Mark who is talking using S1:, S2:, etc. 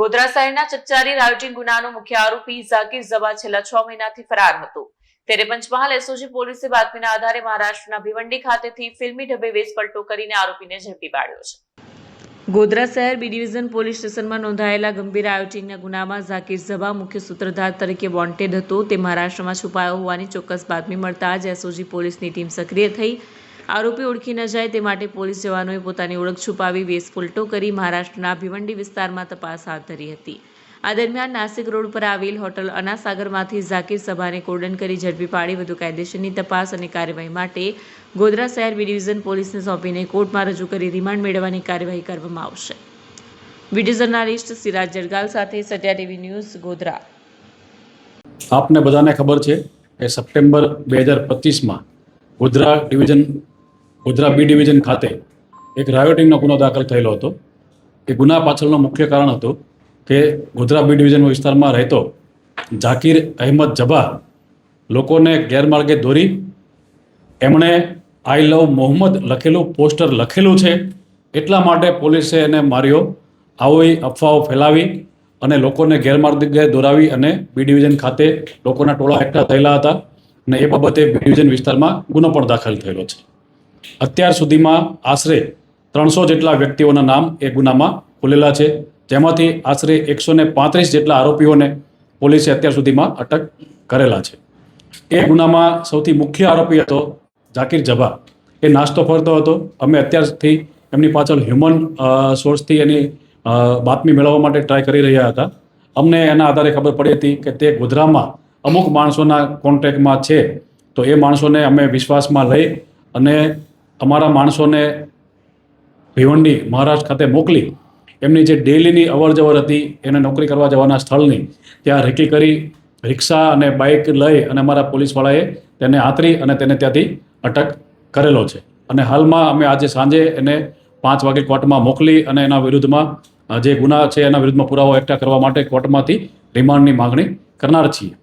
S1: ગોધરા શહેરના ચચ્ચારી રાયોટિંગ ગુનાનો મુખ્ય આરોપી ઝાકીર ઝબા છેલ્લા 6 મહિનાથી ફરાર હતો। ત્યારે પંચમહાલ એસઓજી પોલીસે બાતમીના આધારે મહારાષ્ટ્રના ભિવંડી ખાતેથી ફિલ્મી ઢબે વેશપલટો કરીને આરોપીને ઝડપી પાડ્યો છે। ગોધરા શહેર બી ડિવિઝન પોલીસ સ્ટેશનમાં નોંધાયેલા ગંભીર રાયોટિંગના ગુનામાં ઝાકીર ઝબા મુખ્ય સૂત્રધાર તરીકે વોન્ટેડ હતો। તે મહારાષ્ટ્રમાં છુપાયો હોવાની ચોક્કસ બાતમી મળતા જ એસઓજી પોલીસની ટીમ સક્રિય થઈ। આરોપી ઓળખી ન જાય તે માટે પોલીસ જવાનોએ પોતાની ઓળખ છુપાવી વેશપલટો કરી મહારાષ્ટ્રના ભિવંડી વિસ્તારમાં તપાસ હાથ ધરી હતી। આ દરમિયાન નાસિક રોડ પર આવેલ હોટલ અનાસાગરમાંથી ઝાકીર ઝબાને કોર્ડન કરી ઝડપી પાડી વધુ કાયદેસરની તપાસ અને કાર્યવાહી માટે ગોધરા શહેર બી ડિવિઝન પોલીસને સોંપીને કોર્ટમાં રજૂ કરી રિમાન્ડ મેળવવાની કાર્યવાહી કરવામાં આવશે। વિડીયો જર્નાલિસ્ટ સિરાજ જરગાલ સાથે સત્યા ટીવી ન્યૂઝ ગોધરા।
S2: આપને બધાને ખબર છે કે સપ્ટેમ્બર 2025માં ગોધરા બી ડિવિઝન ખાતે એક રાયોટિંગનો ગુનો દાખલ થયેલો હતો। એ ગુના પાછળનું મુખ્ય કારણ હતું કે ગોધરા બી ડિવિઝન વિસ્તારમાં રહેતો ઝાકીર અહેમદ ઝબા લોકોને ગેરમાર્ગે દોરી એમણે આઈ લવ મોહમ્મદ લખેલું પોસ્ટર લખેલું છે એટલા માટે પોલીસે એને માર્યો। આવી અફવાઓ ફેલાવી અને લોકોને ગેરમાર્ગે દોરાવી અને બી ડિવિઝન ખાતે લોકોના ટોળા એકઠા થયેલા હતા અને એ બાબતે બી ડિવિઝન વિસ્તારમાં ગુનો પણ દાખલ થયેલો છે। અત્યાર સુધીમાં આશરે 300 જેટલા વ્યક્તિઓના નામ એ ગુનામાં ખુલેલા છે, જેમાંથી આશરે 135 જેટલા આરોપીઓને પોલીસે અત્યાર સુધીમાં અટક કરેલા છે। એ ગુનામાં સૌથી મુખ્ય આરોપી હતો ઝાકીર ઝબા। એ નાસ્તો ફરતો હતો। અમે અત્યારથી એમની પાછળ હ્યુમન સોર્સથી એની બાતમી મેળવવા માટે ટ્રાય કરી રહ્યા હતા। અમને એના આધારે ખબર પડી હતી કે તે ગોધરામાં અમુક માણસોના કોન્ટેક્ટમાં છે, તો એ માણસોને અમે વિશ્વાસમાં લઈ અને અમારા માણસોને ભિવંડી મહારાષ્ટ્ર ખાતે મોકલી એમની જે ડેલીની અવરજવર હતી એને નોકરી કરવા જવાના સ્થળની ત્યાં રેકી કરી રિક્ષા અને બાઇક લઈ અને અમારા પોલીસવાળાએ તેને આતરી અને તેને ત્યાંથી અટક કરેલો છે। અને હાલમાં અમે આજે સાંજે એને 5 વાગે કોર્ટમાં મોકલી અને એના વિરુદ્ધમાં જે ગુના છે એના વિરુદ્ધમાં પુરાવો એકઠા કરવા માટે કોર્ટમાંથી રિમાન્ડની માગણી કરનાર છીએ।